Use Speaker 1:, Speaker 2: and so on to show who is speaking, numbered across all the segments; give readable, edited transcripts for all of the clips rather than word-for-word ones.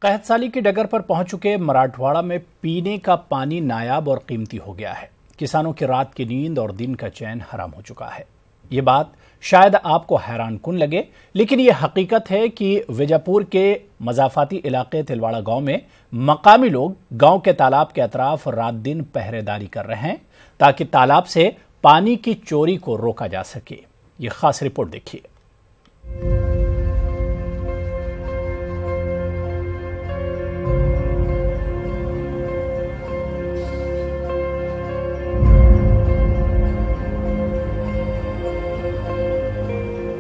Speaker 1: कहतसाली की डगर पर पहुंच चुके मराठवाड़ा में पीने का पानी नायाब और कीमती हो गया है। किसानों की रात की नींद और दिन का चैन हराम हो चुका है। ये बात शायद आपको हैरान कुन लगे, लेकिन ये हकीकत है कि विजापुर के मजाफाती इलाके तिलवाड़ा गांव में मकामी लोग गांव के तालाब के अतराफ रात दिन पहरेदारी कर रहे हैं ताकि तालाब से पानी की चोरी को रोका जा सके। ये खास रिपोर्ट देखिए।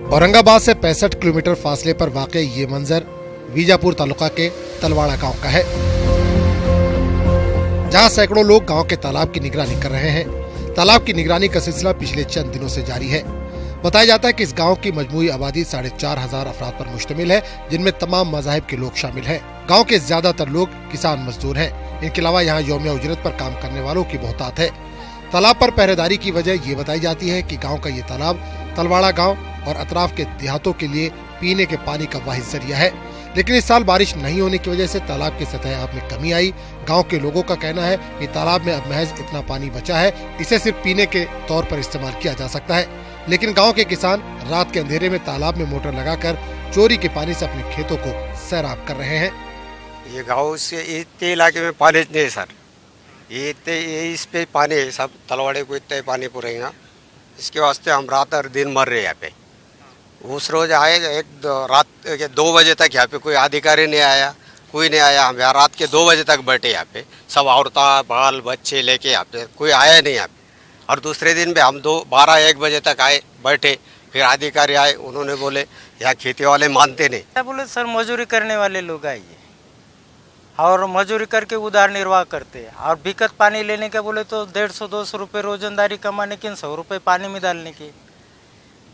Speaker 2: औरंगाबाद से 65 किलोमीटर फासले पर वाक़ ये मंजर विजापुर तालुका के तलवाड़ा गांव का है, जहां सैकड़ों लोग गांव के तालाब की निगरानी कर रहे हैं। तालाब की निगरानी का सिलसिला पिछले चंद दिनों से जारी है। बताया जाता है कि इस गांव की मजमूई आबादी 4,500 अफराद पर मुश्तमिल है, जिनमें तमाम मज़ाहिब के लोग शामिल हैं। गाँव के ज्यादातर लोग किसान मजदूर हैं। इनके अलावा यहाँ यौमिया उजरत पर काम करने वालों की बहुतात है। तालाब पर पहरेदारी की वजह ये बताई जाती है कि गाँव का ये तालाब तलवाड़ा गाँव और अतराफ के देहातों के लिए पीने के पानी का वाहिद जरिया है, लेकिन इस साल बारिश नहीं होने की वजह से तालाब की सतह आब में कमी आई। गांव के लोगों का कहना है कि तालाब में अब महज इतना पानी बचा है, इसे सिर्फ पीने के तौर पर इस्तेमाल किया जा सकता है। लेकिन गांव के किसान रात के अंधेरे में तालाब में मोटर लगाकर चोरी के पानी से अपने खेतों को सैराब कर रहे हैं।
Speaker 3: ये गाँव से इतने इलाके में पानी नहीं है सर, ये इस पे पानी है, सब तलवाड़े को इतने पानी पूरेगा, इसके वास्ते हम रात और दिन मर रहे यहाँ पे। उस रोज आए रात के 2 बजे तक यहाँ पे कोई अधिकारी नहीं आया, कोई नहीं आया। हम यहाँ रात के 2 बजे तक बैठे यहाँ पे, सब औरतें बाल बच्चे लेके यहाँ पे, कोई आया नहीं यहाँ पे। और दूसरे दिन भी हम 12-1 बजे तक आए बैठे, फिर अधिकारी आए, उन्होंने बोले यहाँ खेती वाले मानते नहीं।
Speaker 4: बोले सर मजदूरी करने वाले लोग आइए और मजदूरी करके उधार निर्वाह करते हैं, और बिकट पानी लेने के बोले तो 150-200 रुपये रोजंदारी कमाने के 100 रुपये पानी में डालने के,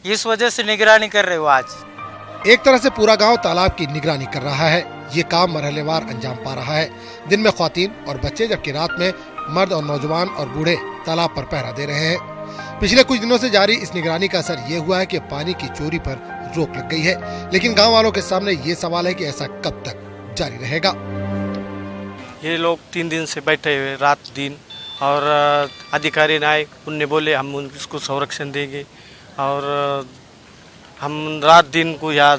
Speaker 4: इस वजह से निगरानी कर रहे हो। आज
Speaker 2: एक तरह से पूरा गांव तालाब की निगरानी कर रहा है। ये काम मरहलेवार अंजाम पा रहा है। दिन में ख्वातीन और बच्चे, जबकि रात में मर्द और नौजवान और बूढ़े तालाब पर पहरा दे रहे हैं। पिछले कुछ दिनों से जारी इस निगरानी का असर ये हुआ है कि पानी की चोरी पर रोक लग गई है, लेकिन गाँव वालों के सामने ये सवाल है कि ऐसा कब तक जारी रहेगा।
Speaker 5: ये लोग 3 दिन से बैठे हुए रात दिन, और अधिकारी ने आए, उनने बोले हम इसको संरक्षण देंगे, और हम रात दिन को यहाँ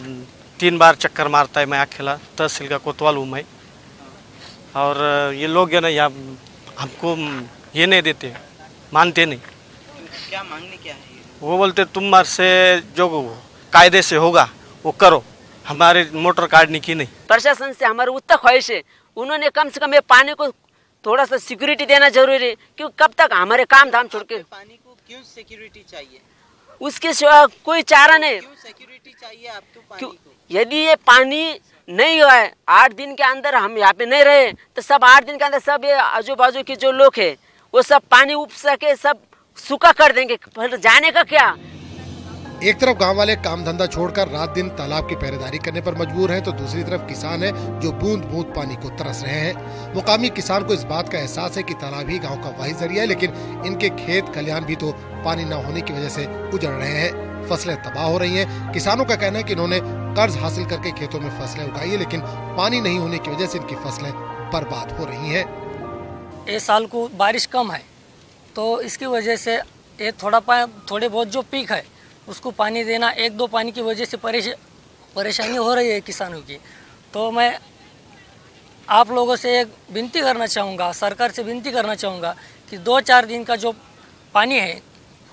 Speaker 5: 3 बार चक्कर मारता है। मैं अकेला तहसील का कोतवाल हूँ मैं, और ये लोग है ना यहाँ हमको ये नहीं देते, मानते नहीं।
Speaker 4: क्या मांगने क्या है?
Speaker 5: वो बोलते तुम्हारे से जो कायदे से होगा वो करो, हमारे मोटर काटने की नहीं।
Speaker 6: प्रशासन से हमारी उतना ख्वाहिश है, उन्होंने कम से कम ये पानी को थोड़ा सा सिक्योरिटी देना जरूरी है, क्योंकि कब तक हमारे काम धाम छोड़ के
Speaker 4: पानी को क्यों सिक्योरिटी चाहिए?
Speaker 6: उसके सिवा कोई चारा नहीं।
Speaker 4: क्यों सिक्योरिटी चाहिए आपको पानी को?
Speaker 6: यदि ये पानी नहीं हुआ है, 8 दिन के अंदर हम यहाँ पे नहीं रहे, तो सब 8 दिन के अंदर सब ये आजू बाजू के जो लोग है वो सब पानी उप सके सब सूखा कर देंगे, फिर जाने का क्या।
Speaker 2: एक तरफ गांव वाले काम धंधा छोड़कर रात दिन तालाब की पहरेदारी करने पर मजबूर हैं, तो दूसरी तरफ किसान हैं जो बूंद बूंद पानी को तरस रहे हैं। मुकामी किसान को इस बात का एहसास है कि तालाब ही गांव का वाहिद जरिया है, लेकिन इनके खेत खलिहान भी तो पानी न होने की वजह से उजड़ रहे हैं। फसलें तबाह हो रही हैं। किसानों का कहना है कि इन्होंने कर्ज हासिल करके खेतों में फसलें उगाई है, लेकिन पानी नहीं होने की वजह से इनकी फसलें बर्बाद हो रही है।
Speaker 7: इस साल को बारिश कम है, तो इसकी वजह से ये थोड़े बहुत जो पीक है उसको पानी देना, 1-2 पानी की वजह से परेशानी हो रही है किसानों की। तो मैं आप लोगों से एक विनती करना चाहूँगा, सरकार से विनती करना चाहूँगा कि 2-4 दिन का जो पानी है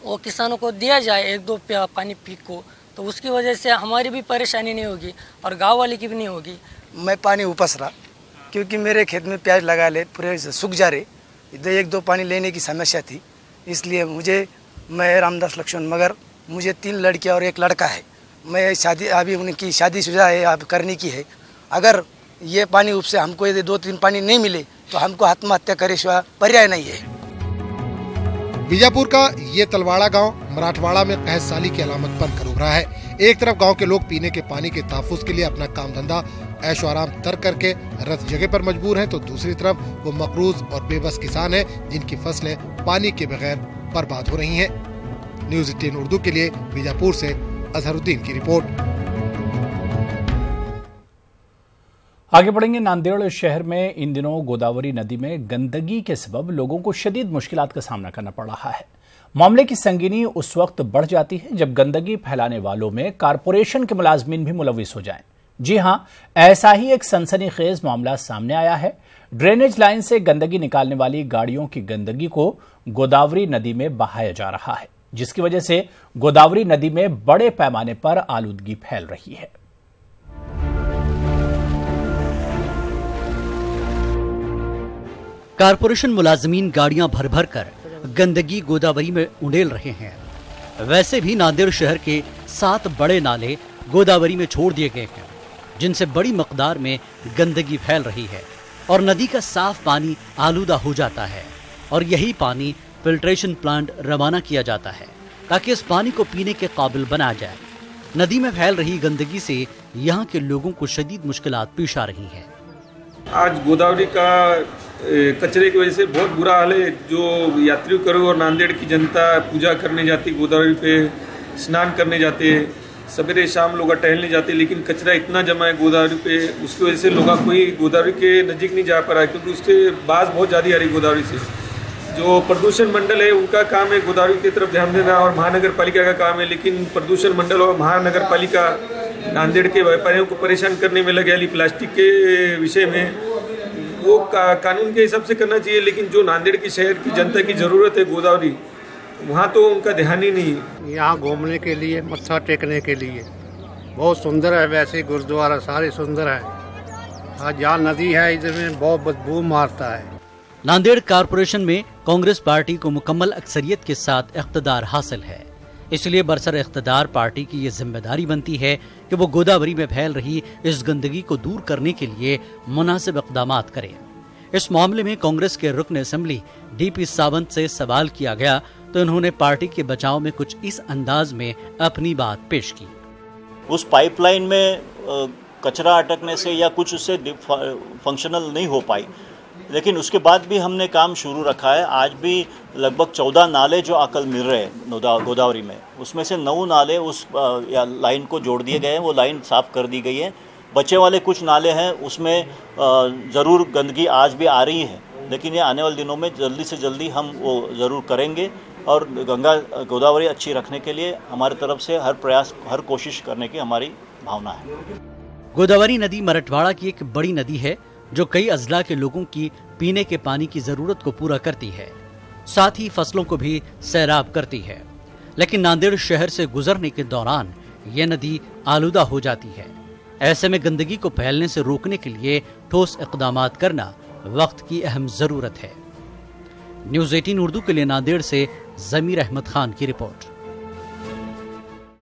Speaker 7: वो किसानों को दिया जाए, 1-2 पानी पीक को, तो उसकी वजह से हमारी भी परेशानी नहीं होगी और गाँव वाले की भी नहीं होगी।
Speaker 8: मैं पानी उपस रहा, क्योंकि मेरे खेत में प्याज लगा ले पूरे सूख जा रहे, 1-2 पानी लेने की समस्या थी, इसलिए मैं रामदास लक्ष्मण मगर, मुझे 3 लड़कियां और 1 लड़का है। मैं शादी अभी उनकी शादीशुदा है, अब करने की है। अगर ये पानी उपसे हमको यदि 2-3 पानी नहीं मिले तो हमको आत्महत्या करे सिवा पर्याय नहीं है।
Speaker 2: विजापुर का ये तलवाड़ा गांव मराठवाड़ा में कहतसाली की अलामत बनकर उभरा है। एक तरफ गांव के लोग पीने के पानी के तहफ्फुज़ के लिए अपना काम धंधा ऐशो आराम तर्क करके रत जगह पर मजबूर हैं, तो दूसरी तरफ वो मकरूज और बेबस किसान हैं जिनकी फसलें पानी के बगैर बर्बाद हो रही हैं। न्यूज़ 18 उर्दू के लिए बीजापुर से अजहरुद्दीन की रिपोर्ट।
Speaker 1: आगे बढ़ेंगे। नांदेड़ शहर में इन दिनों गोदावरी नदी में गंदगी के सबब लोगों को शदीद मुश्किलात का सामना करना पड़ रहा है। मामले की संगीनी उस वक्त बढ़ जाती है जब गंदगी फैलाने वालों में कारपोरेशन के मुलाजमीन भी मुलविस हो जाएं। जी हां, ऐसा ही एक सनसनीखेज मामला सामने आया है। ड्रेनेज लाइन से गंदगी निकालने वाली गाड़ियों की गंदगी को गोदावरी नदी में बहाया जा रहा है, जिसकी वजह से गोदावरी नदी में बड़े पैमाने पर आलूदगी फैल रही है।
Speaker 9: कारपोरेशन मुलाजमीन गाड़ियां भर भर कर गंदगी गोदावरी में उंडेल रहे हैं। वैसे भी नांदेड़ शहर के 7 बड़े नाले गोदावरी में छोड़ दिए गए हैं, जिनसे बड़ी मकदार में गंदगी फैल रही है और नदी का साफ पानी आलूदा हो जाता है और यही पानी फिल्ट्रेशन प्लांट रवाना किया जाता है ताकि इस पानी को पीने के काबिल बनाया जाए। नदी में फैल रही गंदगी से यहाँ के लोगों को शदीद मुश्किलात पेश आ रही हैं।
Speaker 10: आज गोदावरी का कचरे की वजह से बहुत बुरा हाल है। जो यात्रियों करो और नांदेड़ की जनता पूजा करने जाती, गोदावरी पे स्नान करने जाते, सवेरे शाम लोग टहलने जाते, लेकिन कचरा इतना जमा है गोदावरी पे, उसकी वजह से लोग कोई गोदावरी के नज़दीक नहीं जा पा रहा है, क्योंकि उससे बास बहुत ज़्यादा आ रही गोदावरी से। जो प्रदूषण मंडल है उनका काम है गोदावरी की तरफ ध्यान देना और महानगर पालिका का काम है, लेकिन प्रदूषण मंडल और महानगर पालिका नांदेड़ के व्यापारियों को परेशान करने में लगे। प्लास्टिक के विषय में वो कानून के हिसाब से करना चाहिए, लेकिन जो नांदेड़ की शहर की जनता की ज़रूरत है गोदावरी, वहाँ तो उनका ध्यान ही नहीं।
Speaker 11: यहाँ घूमने के लिए, मत्था टेकने के लिए बहुत सुंदर है। वैसे गुरुद्वारा सारे सुंदर है। आज जहाँ नदी है इधर में बहुत बदबू मारता है।
Speaker 9: नांदेड़ कारपोरेशन में कांग्रेस पार्टी को मुकम्मल अक्सरियत के साथ इख्तिदार हासिल है, इसलिए बरसर इख्तिदार पार्टी की ये जिम्मेदारी बनती है कि वो गोदावरी में फैल रही इस गंदगी को दूर करने के लिए मुनासिब इक़दामात करे। इस मामले में कांग्रेस के रुकन असेंबली डीपी सावंत से सवाल किया गया तो उन्होंने पार्टी के बचाव में कुछ इस अंदाज में अपनी बात पेश की।
Speaker 12: उस पाइपलाइन में कचरा अटकने से या कुछ उससे फंक्शनल नहीं हो पाई, लेकिन उसके बाद भी हमने काम शुरू रखा है। आज भी लगभग 14 नाले जो अकल मिल रहे हैं गोदावरी में, उसमें से 9 नाले उस लाइन को जोड़ दिए गए हैं, वो लाइन साफ़ कर दी गई है। बचे वाले कुछ नाले हैं उसमें ज़रूर गंदगी आज भी आ रही है, लेकिन ये आने वाले दिनों में जल्दी से जल्दी हम वो ज़रूर करेंगे और गोदावरी अच्छी रखने के लिए हमारी तरफ से हर प्रयास, हर कोशिश करने की हमारी भावना है।
Speaker 9: गोदावरी नदी मराठवाड़ा की एक बड़ी नदी है जो कई अजला के लोगों की पीने के पानी की जरूरत को पूरा करती है, साथ ही फसलों को भी सैराब करती है। लेकिन नांदेड़ शहर से गुजरने के दौरान यह नदी आलूदा हो जाती है। ऐसे में गंदगी को फैलने से रोकने के लिए ठोस इक़दामात करना वक्त की अहम जरूरत है। न्यूज़ 18 उर्दू के लिए नांदेड़ से जमीर अहमद खान की रिपोर्ट।